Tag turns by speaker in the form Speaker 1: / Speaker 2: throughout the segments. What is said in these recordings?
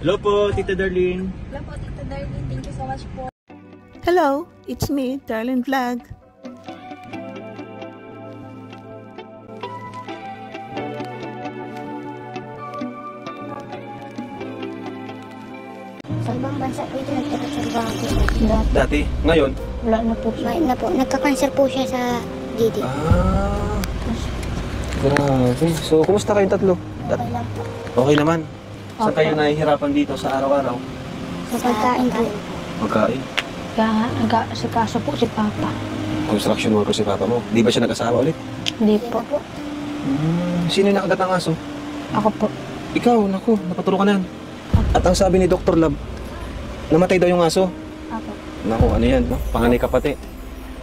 Speaker 1: Hello po, Tita Darlene.
Speaker 2: Hello po, Tita Darlene. Thank you so much po.
Speaker 3: Hello, it's me, Darlene Vlog.
Speaker 4: Sa ibang bansa po ito nagtatrabaho po.
Speaker 1: Dati? Ngayon?
Speaker 4: Wala na po siya. Wala na po. Nagka-cancer po siya sa GD.
Speaker 1: Grabe. So, kumusta kayong tatlo?
Speaker 4: Okay lang po.
Speaker 1: Okay naman. Saan
Speaker 4: Okay.
Speaker 1: kayo nahihirapan dito sa araw-araw?
Speaker 4: Sa pagkain po.
Speaker 1: Magkain.
Speaker 5: Kaya nag-asikaso po si Papa.
Speaker 1: Construction worker si papa mo. Di ba siya nag-asawa ulit?
Speaker 5: Hindi
Speaker 4: Hindi
Speaker 5: po.
Speaker 4: na po.
Speaker 1: Sino yung nakagat ng aso?
Speaker 5: Ako po.
Speaker 1: Ikaw, naku, napaturo ka na. At ang sabi ni Dr. Lab, namatay daw yung aso.
Speaker 4: Ako.
Speaker 1: Naku, ano yan, no? Panganay ka pati.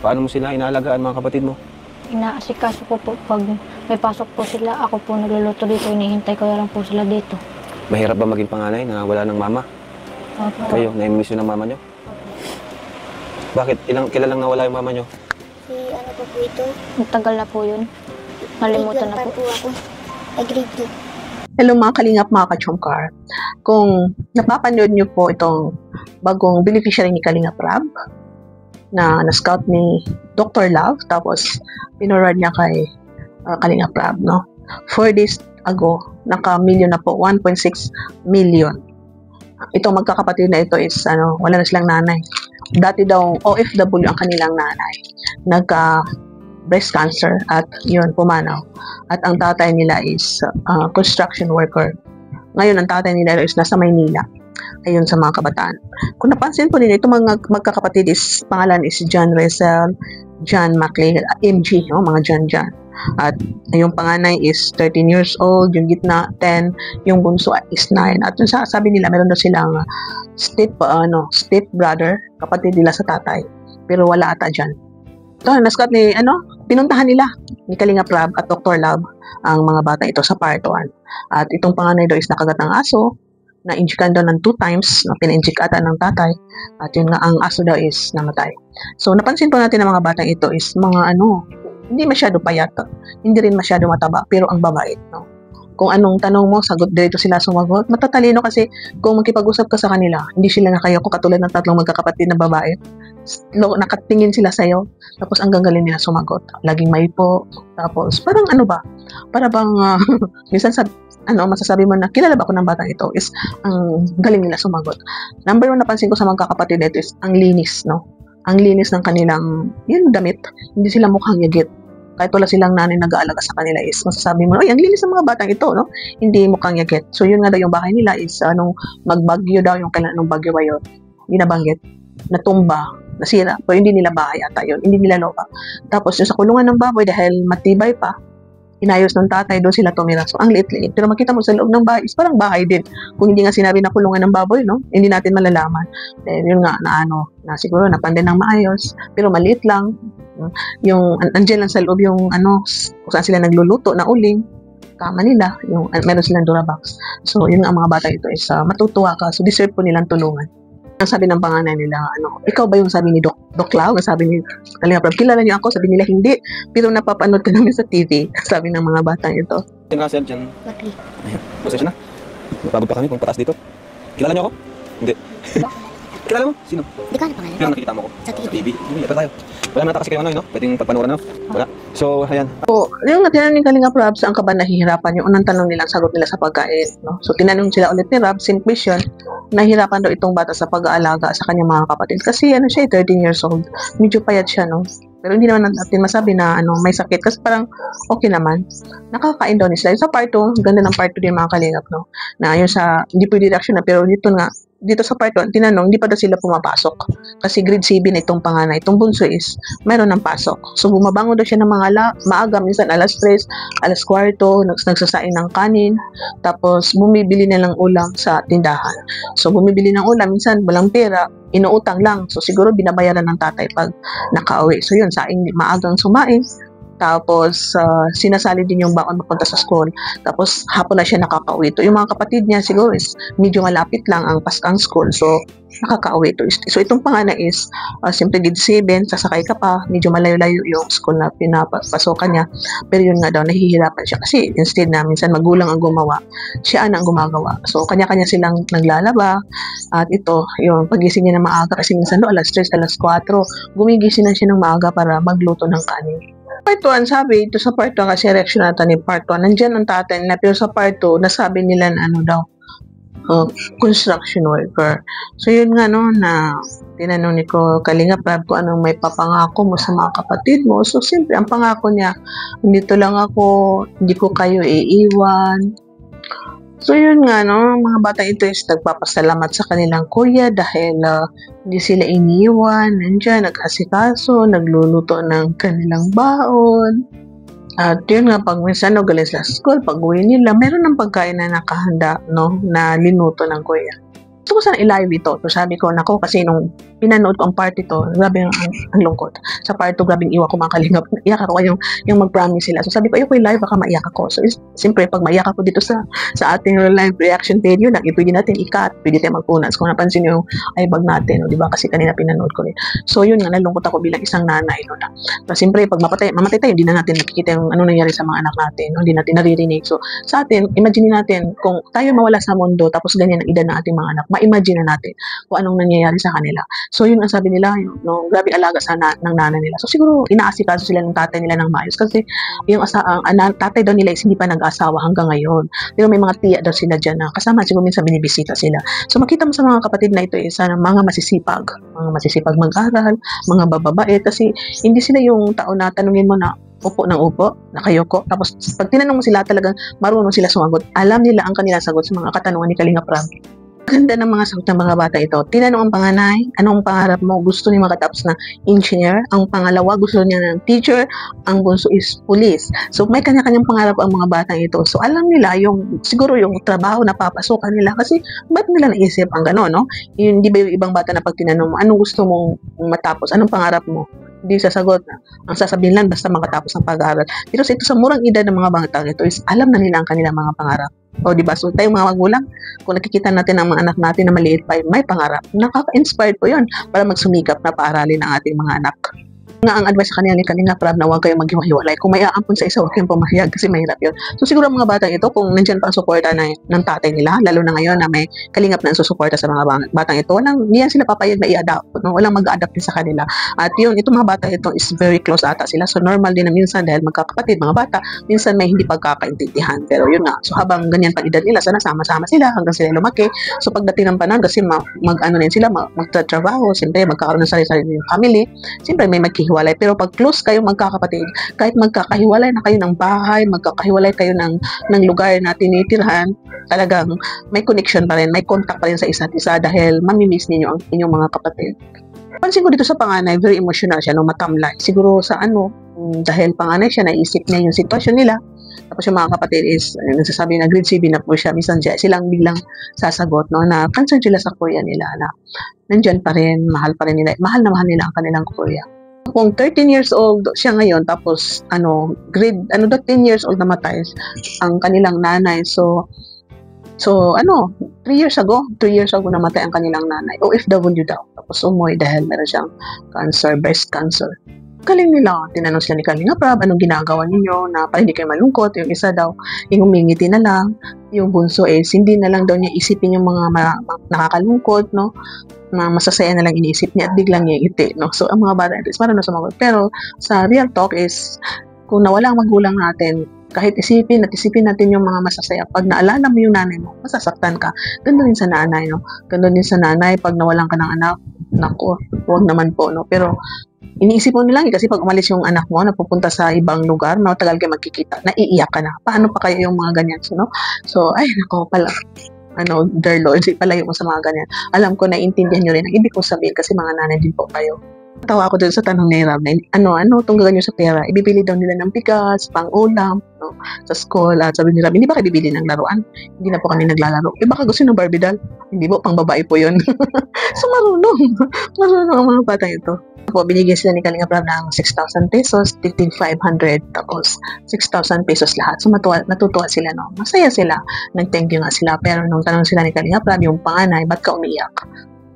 Speaker 1: Paano mo sila inaalagaan, mga kapatid mo?
Speaker 5: Inaasikaso ko po pag may pasok po sila. Ako po nagluluto dito. Inihintay ko lang po sila dito.
Speaker 1: Mahirap ba maging panganay na wala ng mama?
Speaker 5: Opo.
Speaker 1: Kayo, na-miss yun ng mama nyo? Bakit? Kilalang nawala yung mama nyo?
Speaker 4: Si ano po po ito?
Speaker 5: Matagal na po yun. Nalimutan na
Speaker 4: Grade 1
Speaker 5: po.
Speaker 4: ako. Ay, grade 2.
Speaker 3: Hello mga kalingap, mga kachongkar. Kung napapanood nyo po itong bagong beneficiary ni Kalingap Rab na na-scout ni Dr. Love, tapos pinurad niya kay Kalingap Rab, no? 4 days ago, naka-million na po, 1.6 million. Itong magkakapatid na ito is, wala na silang nanay. Dati daw, OFW ang kanilang nanay. Breast cancer at yun, pumanaw. At ang tatay nila is construction worker. Ngayon, ang tatay nila is nasa Maynila. Ayun sa mga kabataan. Kung napansin po nila, itong mga magkakapatid is, pangalan is John Ressel, John McLean, MG, mga John. At yung panganay is 13 years old, yung gitna 10, yung bunso is 9. At yung sabi nila, meron daw silang step brother, kapatid nila sa tatay. Pero wala ata dyan. Ito, naskat ni, pinuntahan nila ni Kalingap Rab at Dr. Love ang mga bata ito sa part 1. At itong panganay daw is nakagat ng aso, na-injikan daw ng 2 times, pina-injik ata ng tatay, at yun nga, ang aso daw is namatay. So, napansin po natin ng mga batang ito is mga hindi masyado payat, hindi rin masyado mataba, pero ang babait, no? Kung anong tanong mo, sagot dito sila sumagot. Matatalino kasi kung makipag-usap ka sa kanila, hindi sila nakayoko katulad ng tatlong magkakapatid na babae. Nakatingin sila sa'yo, tapos ang gagaling nila sumagot. Laging may po, tapos parang para bang, minsan masasabi mo na kilala ba ako ng batang ito is ang galing nila sumagot. Number 1 napansin ko sa magkakapatid nito is ang linis, no? Ang linis ng kanilang damit, hindi sila mukhang yagit. Kahit wala silang nanay nag-aalaga sa kanila is masasabi mo, ang linis ng mga batang ito, no? Hindi mukhang yagit. So yun nga daw yung bahay nila is magbagyo daw yung kailan ng bagyo ba yun. Hindi nabanggit, natumba, nasira. Pero hindi nila bahay ata yun, hindi nila loka. Tapos yung sa kulungan ng baboy dahil matibay pa, inayos ng tatay, doon sila tumira. So, ang liit-liit. Pero makita mo sa loob ng bahay, is parang bahay din. Kung hindi nga sinabi na kulungan ng baboy, no? Hindi natin malalaman. Then, yun nga, na siguro, napande ng maayos. Pero maliit lang. Yung, andyan lang sa loob yung, kung saan sila nagluluto na uling. Kama nila. Yung, meron silang Durabox. So, yun nga, ang mga bata ito is matutuwa ka. So, deserve po nilang tulungan. Ang sabi ng panganay nila, ikaw ba yung sabi ni Doc Lau? Sabi ni Kalingap Rab, kilala niyo ako? Sabi nila, hindi. Pero napapanood ka namin sa TV. Sabi ng mga batang ito.
Speaker 1: Yan ka, sir, dyan.
Speaker 4: Lucky.
Speaker 1: Ayan, pasensya na. Napagod pa kami kung pataas dito. Kilala niyo ako? Hindi. Kilala mo? Sino?
Speaker 4: Hindi ka na pangalan?
Speaker 1: Pero nakikita mo ko.
Speaker 4: Sa TV.
Speaker 1: Sa TV. Hindi, tayo. Wala na kasi kayo no? Pwedeng pagpanuran, no? Wala. So, ayan.
Speaker 3: So, yung tinanong ni Kalingap Rab, saan ka ba nahihirapan? Yung unang tanong nila, sagot nila sa pagkain. No? So, tinanong sila ulit ni Rab, same question, nahihirapan daw itong bata sa pag-aalaga sa kanyang mga kapatid. Kasi siya, 13 years old. Medyo payat siya, no? Pero hindi naman natin masabi na may sakit. Kasi parang okay naman. Nakakain daw ni sila. Sa part 2, ganda ng part 2 din mga Kalingap, no? Na yun sa, hindi pwede reaction na, pero dito sa part 1, tinanong, hindi pa daw sila pumapasok. Kasi grade 7 na itong panganay. Itong bunso is, mayroon ng pasok. So, bumabango daw siya ng mga maaga, minsan alas 3, alas 4, nagsasain ng kanin, tapos bumibili na ng ulam sa tindahan. So, bumibili ng ulam, minsan walang pera, inuutang lang. So, siguro binabayaran ng tatay pag nakauwi. So, yun, maagang sumain, Tapos, sinasali din yung baon mapunta sa school. Tapos, hapon na siya nakakauwi. Yung mga kapatid niya siguro is medyo malapit lang ang school. So, nakakauwi to. So, itong panganay is, siyempre grade 7, sasakay ka pa, medyo malayo-layo yung school na pinapasokan niya. Pero yun nga daw, nahihirapan siya. Kasi instead na minsan magulang ang gumawa, siya ang gumagawa. So, kanya-kanya silang naglalaba. At ito, yung pagising niya na maaga, kasi minsan alas 3, alas 4, gumigising na siya ng maaga para magluto ng kanin. Part 1, sabi, ito sa part 1 kasi reaction natin ni part 1, nandyan ang tatay nila, pero sa part 2, nasabi nila na ano daw, construction worker. So, yun nga no, na tinanong ni Kalinga Prab kung anong may papangako mo sa mga kapatid mo. So, simple, ang pangako niya, dito lang ako, hindi ko kayo iiwan. So, yun nga, no, mga bata ito is nagpapasalamat sa kanilang kuya dahil hindi sila iniwan, nandiyan, nag-asikaso, nagluluto ng kanilang baon. At yun nga, pag minsan galing sa school, pag uwi nila, meron ng pagkain na nakahanda, no, na linuto ng kuya. Gusto ko sana i-live ito. So sabi ko, nako, kasi nung pinanood ko ang part ito, grabe ang lungkot. Sa part 2, grabe iwa ko mga kalingap. Iyak ako yung mag-promise sila. So sabi ko, ayoko i-live, baka maiyak ako. So siyempre, pag maiyak ako dito sa ating live reaction video, pwede natin i-cut, pwede tayo magpunas. Kung napansin nyo yung eyebag natin, no, di ba? Kasi kanina pinanood ko rin. So yun nga, nalungkot ako bilang isang nanay. No, na. So siyempre, pag mamatay tayo, hindi na natin nakikita yung ano nangyari sa mga anak natin. No? Hindi natin naririnig. So sa atin, imagine natin, kung tayo mawala sa mundo, tapos ganyan ang edad ng ating mga anak, ma-imagine na natin kung anong nangyayari sa kanila. So yun ang sabi nila, no, grabe alaga sa ng nanay nila. So siguro inaasikaso sila ng tatay nila ng maayos kasi yung tatay daw nila is hindi pa nag-asawa hanggang ngayon. Pero may mga tiya daw sila dyan na kasama, siguro minsan binibisita sila. So makita mo sa mga kapatid na ito is mga masisipag mag-aral, mga bababae kasi hindi sila yung tao na tanungin mo na upo ng upo, nakayoko. Tapos pag tinanong mo sila talagang marunong sila sumagot. Alam nila ang kanilang sagot sa mga katanungan ni Kalinga Prab. Ganda ng mga sagot ng mga bata ito. Tinanong ang panganay, anong pangarap mo? Gusto niya makatapos na engineer. Ang pangalawa, gusto niya ng teacher. Ang bunso is police. So, may kanya-kanyang pangarap ang mga batang ito. So, alam nila siguro yung trabaho na papasukan nila. Kasi, ba't nila naisip ang gano'n, no? Hindi ba yung ibang bata na pag tinanong mo, anong gusto mong matapos? Anong pangarap mo? Hindi sasagot na. Ang sasabihin lang, basta makatapos ng pag-aaral. Pero ito sa murang edad ng mga batang ito is alam na nila ang kanilang mga pangarap. O diba? So tayong mga magulang, kung nakikita natin ang mga anak natin na maliit pa, may pangarap, nakaka-inspired po yun para magsumikap na paaralin ang ating mga anak. Nga ang advice sa kanila ni Kalinga Prab na huwag kayong maghiwa-hiwalay. Kung may aampon sa isa, huwag kayong pumahiyag kasi mahirap yun. So siguro ang mga batang ito, kung nandyan pa ang suporta ng tatay nila, lalo na ngayon na may kalingap na ang susuporta sa mga batang ito, hindi yan sila papayag na i-adapt. No? Walang mag-adapt din sa kanila. At yun, itong mga bata ito is very close ata sila. So normal din na minsan dahil magkakapatid, mga bata, minsan may hindi pagkakaintindihan. Pero yun nga, so habang ganyan pang edad nila, sana sama-sama sila hanggang sila lumaki. So pagdating ng panahon, kasi magtatrabaho, siyempre magkakaroon ng sarili-sarili ng family, siyempre may maghihiwalay. Pero pag close kayo magkakapatid, kahit magkakahiwalay na kayo ng bahay, magkakahiwalay kayo ng lugar na tinitirhan, talagang may connection pa rin, may contact pa rin sa isa't isa dahil mamimiss ninyo ang inyong mga kapatid. Pansin ko dito sa panganay, very emotional siya, no, matamlay. Siguro sa dahil panganay siya, naisip niya yung sitwasyon nila. Tapos yung mga kapatid is, nagsasabi na grade 7 na po siya, minsan silang biglang sasagot, no, na concern sila sa kuya nila, na nandyan pa rin, mahal pa rin nila, mahal na mahal nila ang kanilang kuya. Kung 13 years old siya ngayon, tapos 10 years old namatay ang kanilang nanay. So 3 years ago namatay ang kanilang nanay. OFW daw. Tapos umuwi dahil meron siyang cancer, breast cancer. Galing nila. Tinanong sila ni Kalinga Prab, anong ginagawa ninyo na para hindi kayo malungkot? Yung isa daw, yung humingiti na lang. Yung bunso hindi na lang daw niya isipin yung mga nakakalungkot, no? Na masasaya na lang iniisip niya at biglang niya ngiti, no? So, ang mga bata is marunong sumagot. Pero, sa real talk is, kung nawala ang magulang natin, kahit isipin natin yung mga masasaya. Pag naalala mo yung nanay mo, masasaktan ka. Ganda din sa nanay, no? Ganda din sa nanay, pag nawalan ka ng anak, naku, huwag naman po, no? Pero, iniisip mo nilang kasi pag umalis yung anak mo, napupunta sa ibang lugar, matagal kayo magkikita, naiiyak ka na. Paano pa kaya yung mga ganyan, no? So, ay, nako pala. Dear Lord, palayo mo sa mga ganyan. Alam ko, naiintindihan nyo rin ang ibig kong sabihin kasi mga nanay din po kayo. Tawa ako dun sa tanong ni Rab na itong gaganyo sa pera? Ibibili daw nila ng bigas, pang-ulam, no, sa school. At sabi ni Rab, hindi ba kayo bibili ng laruan? Hindi na po kami naglalaro. Baka gusto ng Barbie doll. Hindi po, pang babae po yun. So, marunong. Marunong ang mga batang ito. Po, binigyan sila ni Kalinga Prab ng 6,000 pesos, 15,500, tapos 6,000 pesos lahat. So, natutuwa sila, no? Masaya sila. Nag-thank you nga sila. Pero nung tanong sila ni Kalinga Prab, yung panganay, ba't ka umiyak?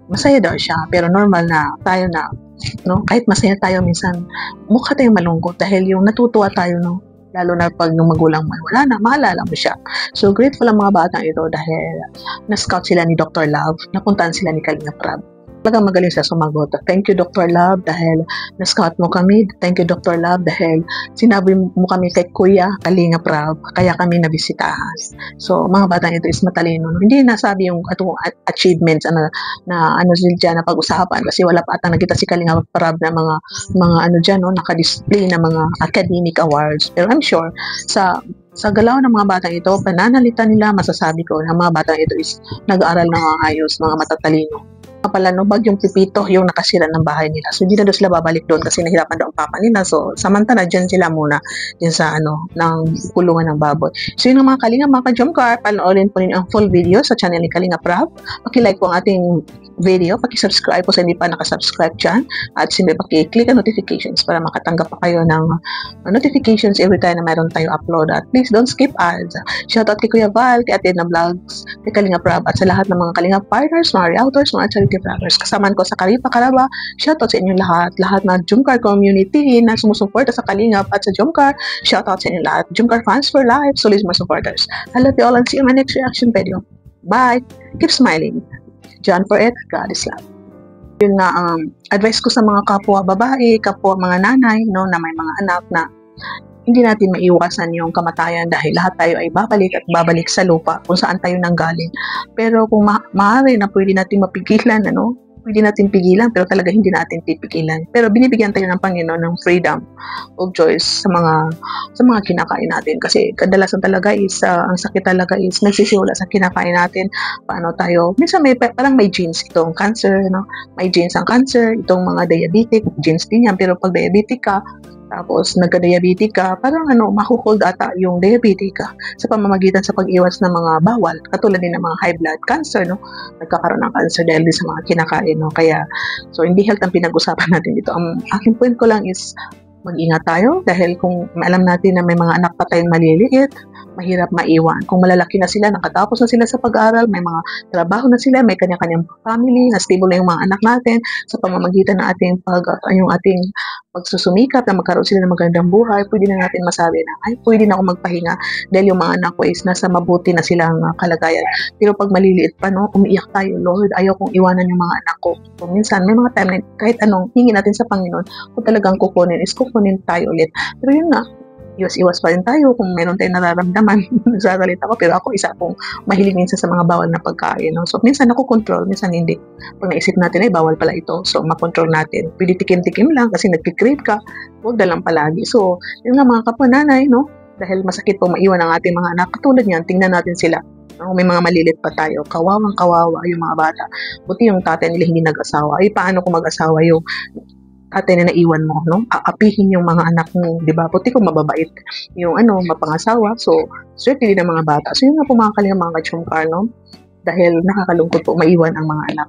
Speaker 3: Masaya daw siya. Pero normal na tayo na, no? Kahit masaya tayo minsan, mukha tayong malungkot dahil yung natutuwa tayo, no? Lalo na pag nung magulang mo, wala na, maalala mo siya. So, grateful ang mga batang ito dahil na-scout sila ni Dr. Love, napuntahan sila ni Kalinga Prab. Talagang magaling siya sumagot. Thank you, Dr. Love, dahil na-scout mo kami. Thank you, Dr. Love, dahil sinabi mo kami kay Kuya Kalinga Prab, kaya kami nabisitahan. So, mga batang ito is matalino. Hindi nasabi yung achievements na ano sila dyan na pag-usapan kasi wala pa atang nakita si Kalinga Prab na mga ano dyan, no, naka-display na mga academic awards. Pero I'm sure, sa galaw ng mga batang ito, pananalitan nila, masasabi ko na mga batang ito is nag-aaral ng mga ayos, mga matatalino. Pala no, bagyong Pipito yung nakasira ng bahay nila. So, hindi na doon sila babalik doon kasi nahirapan daw ang papa nila. So, samantala, dyan sila muna dyan sa ng kulungan ng baboy. So, yun ang mga Kalinga, mga ka-Jomcar. Panoorin po ninyo ang full video sa channel ni Kalinga Prab. Paki-like po ang ating video. Paki-subscribe po sa hindi pa nakasubscribe dyan. At siyempre, paki-click ang notifications para makatanggap pa kayo ng notifications every time na mayroon tayo upload. At please don't skip ads. Shoutout kay Kuya Val, kay Ate na Vlogs, kay Kalinga Prab, at sa lahat ng mga Kalinga partners, mga realtors, mga charity vloggers. Kasamaan ko sa Karipa Karaba. Shoutout sa inyo lahat na Jomcar community na sumusuporta sa Kalingap at sa Jomcar. Shoutout sa inyo lahat. Jomcar fans for life, solid mga supporters. I love you all and see you in my next reaction video. Bye! Keep smiling. John for it, God is love. Yun nga ang advice ko sa mga kapwa babae, kapwa mga nanay, no, na may mga anak na hindi natin maiwasan yung kamatayan dahil lahat tayo ay babalik at babalik sa lupa kung saan tayo nanggaling. Pero kung maaari na pwede natin mapigilan, pwede natin pigilan pero talaga hindi natin pipigilan. Pero binibigyan tayo ng Panginoon ng freedom of choice sa mga kinakain natin kasi kadalasan talaga is ang sakit talaga is nagsisiwala sa kinakain natin. Paano tayo? Minsan parang may genes itong cancer, no? May genes ang cancer, itong mga diabetic, genes din yan. Pero pag diabetic ka, tapos nagka-diabetic ka, parang mahuhold ata yung diabetic ka sa pamamagitan sa pag-iwas ng mga bawal, katulad din ng mga high blood cancer, no? Nagkakaroon ng cancer dahil din sa mga kinakain, no? Kaya, so hindi health ang pinag-usapan natin dito. Ang aking point ko lang is mag-ingat tayo dahil kung alam natin na may mga anak pa tayong maliliit, mahirap maiwan. Kung malalaki na sila, nakatapos na sila sa pag-aaral, may mga trabaho na sila, may kanya-kanyang family, na stable na yung mga anak natin sa pamamagitan ng ating pagsusumikap na magkaroon sila ng magandang buhay, pwede na natin masabi na, ay, pwede na ako magpahinga dahil yung mga anak ko is nasa mabuti na silang kalagayan. Pero pag maliliit pa, no, umiiyak tayo, Lord, ayaw kong iwanan yung mga anak ko. So, minsan, may mga time na kahit anong hingi natin sa Panginoon, kung talagang kukunin tayo ulit. Pero yun nga, iwas-iwas pa rin tayo kung meron tayong nararamdaman. Nagsasalita ko, pero ako isa akong mahilig minsan sa mga bawal na pagkain. No? So, minsan ako control, minsan hindi. Pag naisip natin, ay bawal pala ito. So, makontrol natin. Pwede tikim-tikim lang kasi nagpikrave ka. Huwag na lang palagi. So, yun nga mga kapananay, no? Dahil masakit po maiwan ang ating mga anak. Katulad niyan, tingnan natin sila. No? May mga malilit pa tayo. Kawawang-kawawa yung mga bata. Buti yung tatay nila hindi nag-asawa. Ay, paano kung mag-asawa yung tatay na naiwan mo, no? Aapihin yung mga anak mo, di ba? Puti kung mababait yung mapangasawa. So, swerte din ang mga bata. So, yun nga po mga Kalinga, mga ka-Jomcar, no? Dahil nakakalungkot po maiwan ang mga anak.